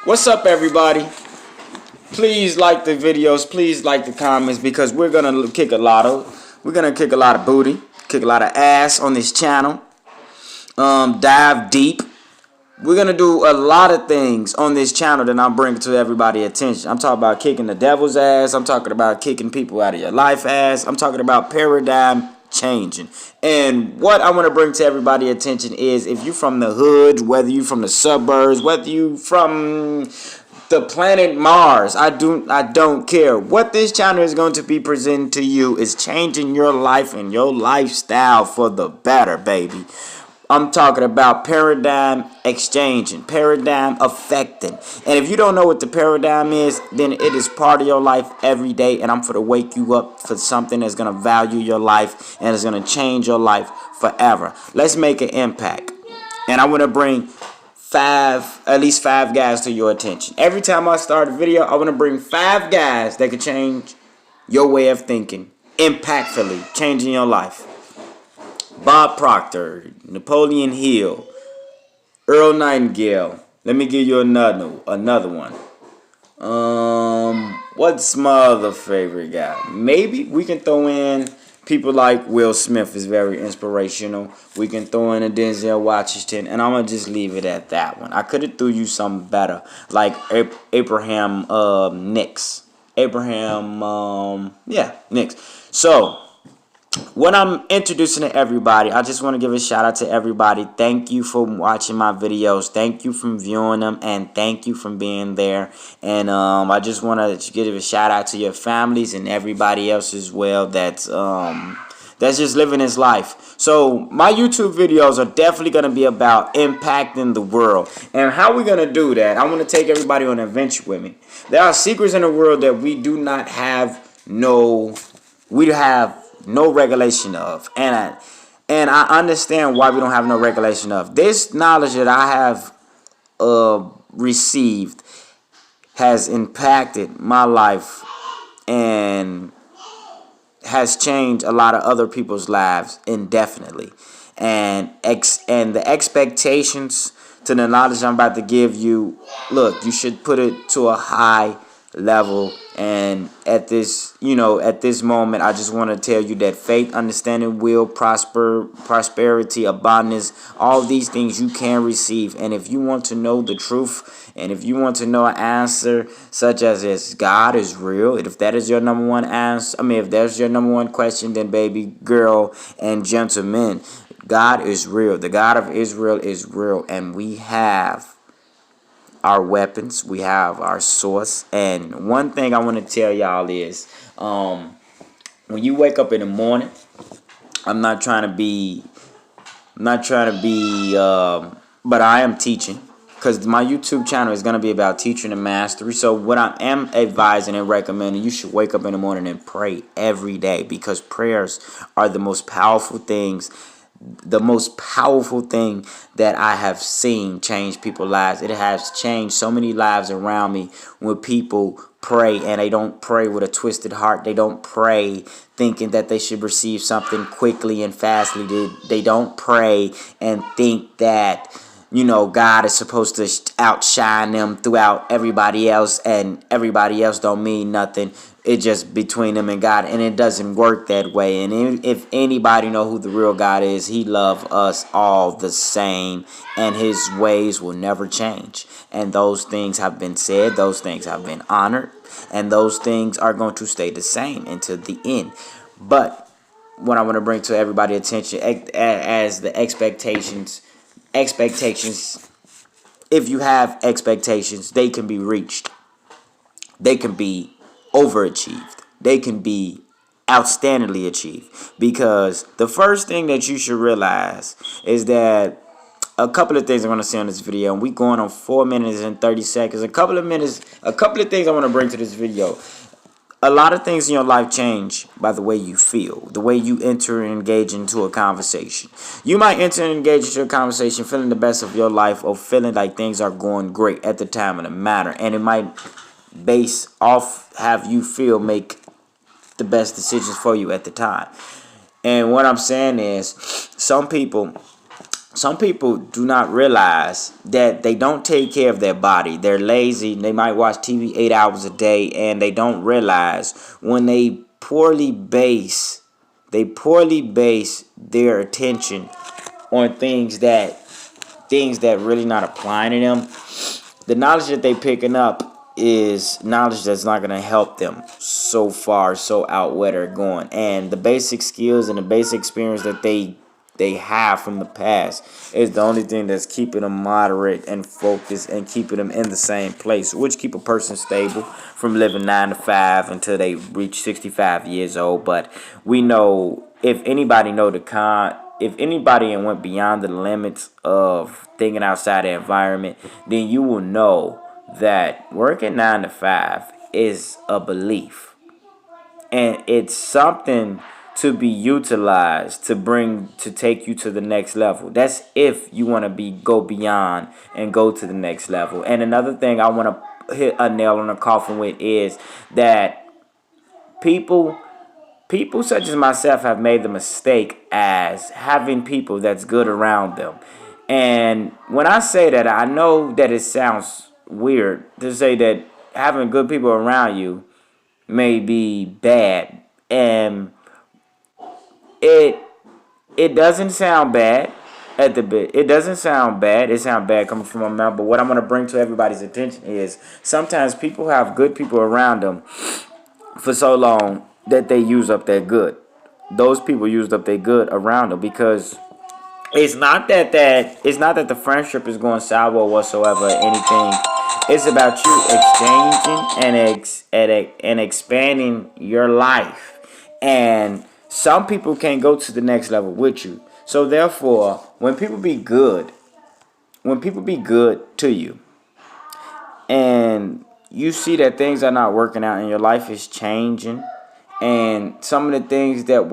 What's up, everybody? Please like the videos, please like the comments, because we're gonna kick a lot of booty, kick a lot of ass on this channel. Dive deep. We're gonna do a lot of things on this channel that I'm bringing to everybody's attention. I'm talking about kicking the devil's ass. I'm talking about kicking people out of your life ass. I'm talking about paradigm changing. And what I want to bring to everybody's attention is, if you from the hood, whether you from the suburbs, whether you from the planet Mars, I don't care. What this channel is going to be presenting to you is changing your life and your lifestyle for the better, baby. I'm talking about paradigm exchanging, paradigm affecting. And if you don't know what the paradigm is, then it is part of your life every day. And I'm for to wake you up for something that's going to value your life and is going to change your life forever. Let's make an impact. And I want to bring at least five guys to your attention. Every time I start a video, I want to bring 5 guys that can change your way of thinking, impactfully changing your life. Bob Proctor, Napoleon Hill, Earl Nightingale. Let me give you another one. What's my other favorite guy? Maybe we can throw in people like Will Smith is very inspirational. We can throw in a Denzel Washington, and I'm gonna just leave it at that one. I could have threw you something better, like Abraham Nix. Nix. So, what I'm introducing to everybody, I just want to give a shout out to everybody. Thank you for watching my videos. Thank you for viewing them, and thank you for being there. And I just want to give a shout out to your families and everybody else as well that's just living his life. So my YouTube videos are definitely going to be about impacting the world. And how we're going to do that, I want to take everybody on an adventure with me. There are secrets in the world that we have no regulation of, and I understand why we don't have no regulation of. This knowledge that I have received has impacted my life and has changed a lot of other people's lives indefinitely. And the expectations to the knowledge I'm about to give you, look, you should put it to a high level. And at this moment, I just want to tell you that faith, understanding, will, prosperity, abundance, all these things you can receive. And if you want to know the truth, and if you want to know an answer such as God is real, if that is your number one answer, if that's your number one question, then baby girl and gentlemen, God is real. The God of Israel is real, and we have our weapons, we have our source. And one thing I want to tell y'all is, when you wake up in the morning, I'm not trying to be, but I am teaching, because my YouTube channel is going to be about teaching and mastery. So what I am advising and recommending, you should wake up in the morning and pray every day, because prayers are the most powerful thing that I have seen change people's lives. It has changed so many lives around me when people pray, and they don't pray with a twisted heart. They don't pray thinking that they should receive something quickly and fastly. They don't pray and think that, God is supposed to outshine them throughout everybody else, and everybody else don't mean nothing. It's just between them and God, and it doesn't work that way. And if anybody know who the real God is, he loves us all the same, and his ways will never change. And those things have been said, those things have been honored, and those things are going to stay the same until the end. But what I want to bring to everybody's attention as the expectations, if you have expectations, they can be reached. They can be overachieved. They can be outstandingly achieved. Because the first thing that you should realize is that a couple of things I'm going to say on this video, and we going on 4 minutes and 30 seconds. A couple of things I want to bring to this video. A lot of things in your life change by the way you feel, the way you enter and engage into a conversation. You might enter and engage into a conversation feeling the best of your life, or feeling like things are going great at the time of the matter, and it might base off have you make the best decisions for you at the time. And what I'm saying is, some people some people do not realize that they don't take care of their body. They're lazy. They might watch TV 8 hours a day, and they don't realize when they poorly base their attention on things that really not applying to them. The knowledge that they picking up is knowledge that's not going to help them so far, so out where they're going. And the basic skills and the basic experience that they have from the past is the only thing that's keeping them moderate and focused and keeping them in the same place, which keep a person stable from living 9 to 5 until they reach 65 years old. But we know, if anybody went beyond the limits of thinking outside the environment, then you will know that working 9 to 5 is a belief, and it's something to be utilized to take you to the next level. That's if you want to go beyond and go to the next level. And another thing I want to hit a nail on the coffin with is that people such as myself have made the mistake as having people that's good around them. And when I say that, I know that it sounds weird to say that having good people around you may be bad, and it doesn't sound bad at the bit. It doesn't sound bad. It sounds bad coming from my mouth. But what I'm going to bring to everybody's attention is sometimes people have good people around them for so long that they use up their good. Those people used up their good around them, because it's not that the friendship is going sour whatsoever or anything. It's about you exchanging and expanding your life. And some people can't go to the next level with you. So therefore, when people be good to you, and you see that things are not working out and your life is changing, and some of the things that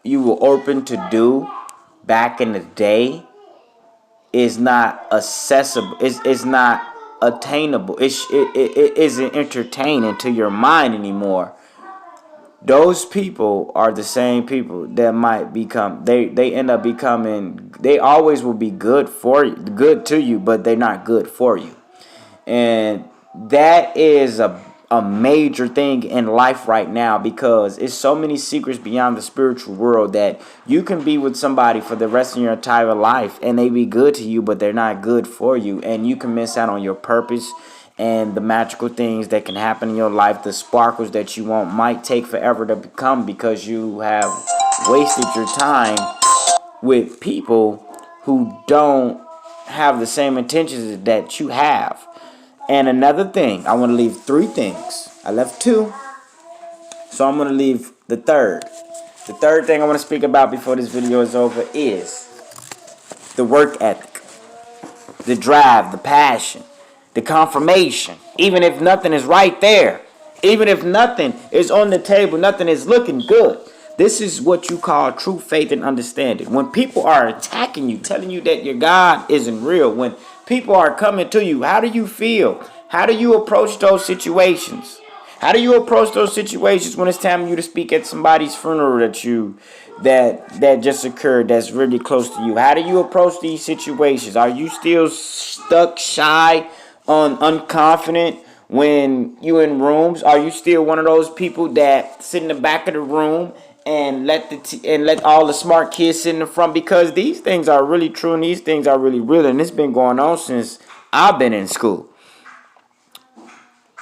you were open to do back in the day is not accessible. It's not attainable. It isn't entertaining to your mind anymore. Those people are the same people that might become. They end up becoming. They always will be good to you, but they're not good for you. And that is a major thing in life right now, because it's so many secrets beyond the spiritual world that you can be with somebody for the rest of your entire life and they be good to you, but they're not good for you, and you can miss out on your purpose and the magical things that can happen in your life. The sparkles that you want might take forever to become, because you have wasted your time with people who don't have the same intentions that you have. And another thing, I want to leave 3 things. I left 2, so I'm going to leave the third. The third thing I want to speak about before this video is over is the work ethic, the drive, the passion, the confirmation. Even if nothing is right there, even if nothing is on the table, nothing is looking good. This is what you call true faith and understanding. When people are attacking you, telling you that your God isn't real, when people are coming to you, how do you feel? How do you approach those situations? How do you approach those situations when it's time for you to speak at somebody's funeral that just occurred that's really close to you? How do you approach these situations? Are you still stuck, shy, unconfident when you in rooms? Are you still one of those people that sit in the back of the room and let all the smart kids sit in the front? Because these things are really true and these things are really real, and it's been going on since I've been in school.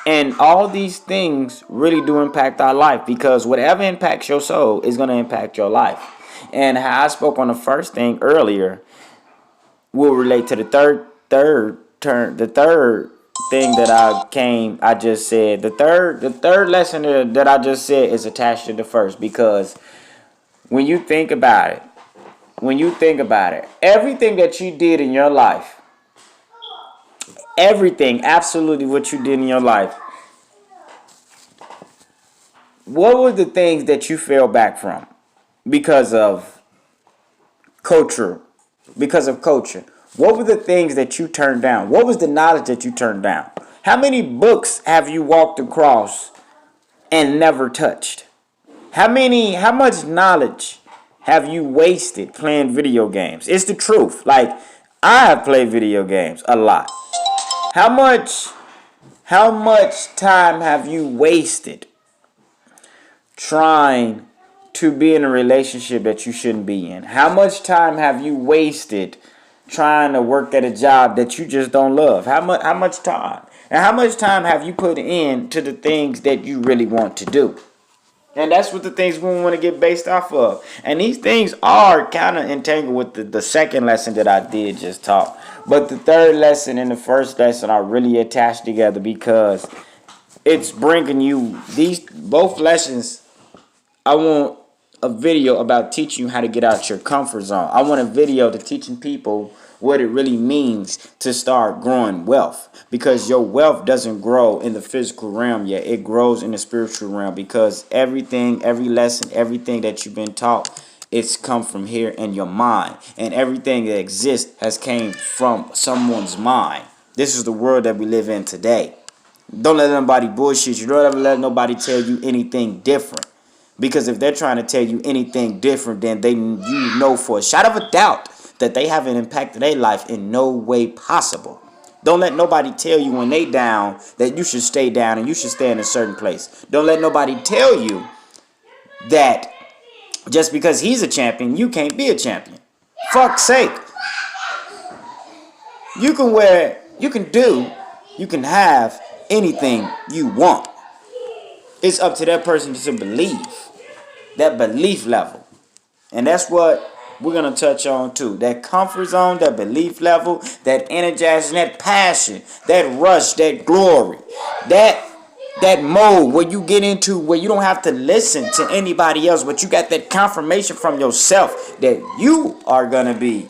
And all these things really do impact our life, because whatever impacts your soul is going to impact your life. And how I spoke on the first thing earlier will relate to the third thing that I just said. The third lesson that I just said is attached to the first, because when you think about it, everything that you did in your life, everything, absolutely what you did in your life, what were the things that you fell back from because of culture? What were the things that you turned down? What was the knowledge that you turned down? How many books have you walked across and never touched? How much knowledge have you wasted playing video games? It's the truth. Like, I have played video games a lot. How much time have you wasted trying to be in a relationship that you shouldn't be in? How much time have you wasted trying to work at a job that you just don't love? How much time? And how much time have you put in to the things that you really want to do? And that's what the things we want to get based off of. And these things are kind of entangled with the second lesson that I did just talk. But the third lesson and the first lesson are really attached together because it's bringing you these both lessons. I want a video about teaching you how to get out your comfort zone. I want a video to teaching people what it really means to start growing wealth, because your wealth doesn't grow in the physical realm yet. It grows in the spiritual realm, because every lesson, everything that you've been taught, it's come from here in your mind, and everything that exists has came from someone's mind. This is the world that we live in today. Don't let nobody bullshit you. Don't ever let nobody tell you anything different. Because if they're trying to tell you anything different, then you know for a shot of a doubt that they haven't impacted their life in no way possible. Don't let nobody tell you when they down that you should stay down and you should stay in a certain place. Don't let nobody tell you that just because he's a champion, you can't be a champion. Fuck's sake. You can have anything you want. It's up to that person to believe. That belief level. And that's what we're going to touch on too. That comfort zone, that belief level, that energizing, that passion, that rush, that glory. That mode where you get into where you don't have to listen to anybody else, but you got that confirmation from yourself that you are going to be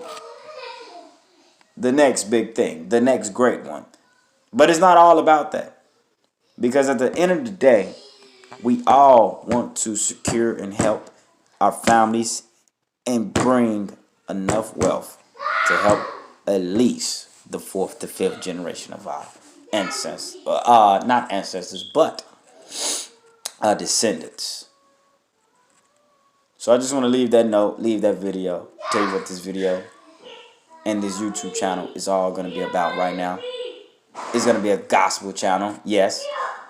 the next big thing, the next great one. But it's not all about that. Because at the end of the day, we all want to secure and help our families and bring enough wealth to help at least the 4th to 5th generation of our ancestors. Not ancestors, but our descendants. So I just want to leave that note, leave that video, tell you what this video and this YouTube channel is all going to be about right now. It's going to be a gospel channel, yes.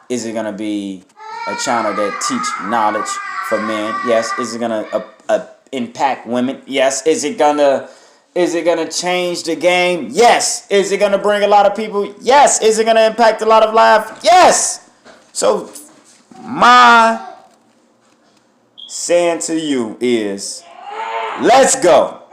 Is it going to be a channel that teach knowledge for men? Yes. Is it gonna impact women? Yes. Is it gonna change the game? Yes. Is it gonna bring a lot of people? Yes. Is it gonna impact a lot of lives? Yes. So my saying to you is, let's go.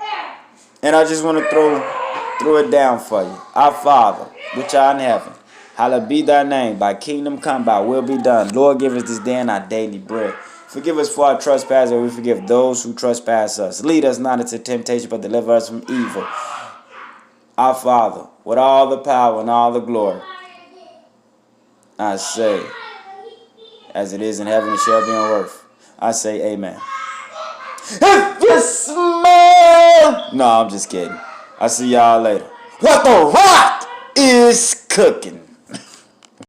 And I just want to throw it down for you. Our Father, which art in heaven, hallowed be thy name. Thy kingdom come, thy will be done. Lord, give us this day our daily bread. Forgive us for our trespasses, and we forgive those who trespass us. Lead us not into temptation, but deliver us from evil. Our Father, with all the power and all the glory, I say, as it is in heaven, it shall be on earth. I say amen. If you smell... No, I'm just kidding. I'll see y'all later. What the rock is cooking.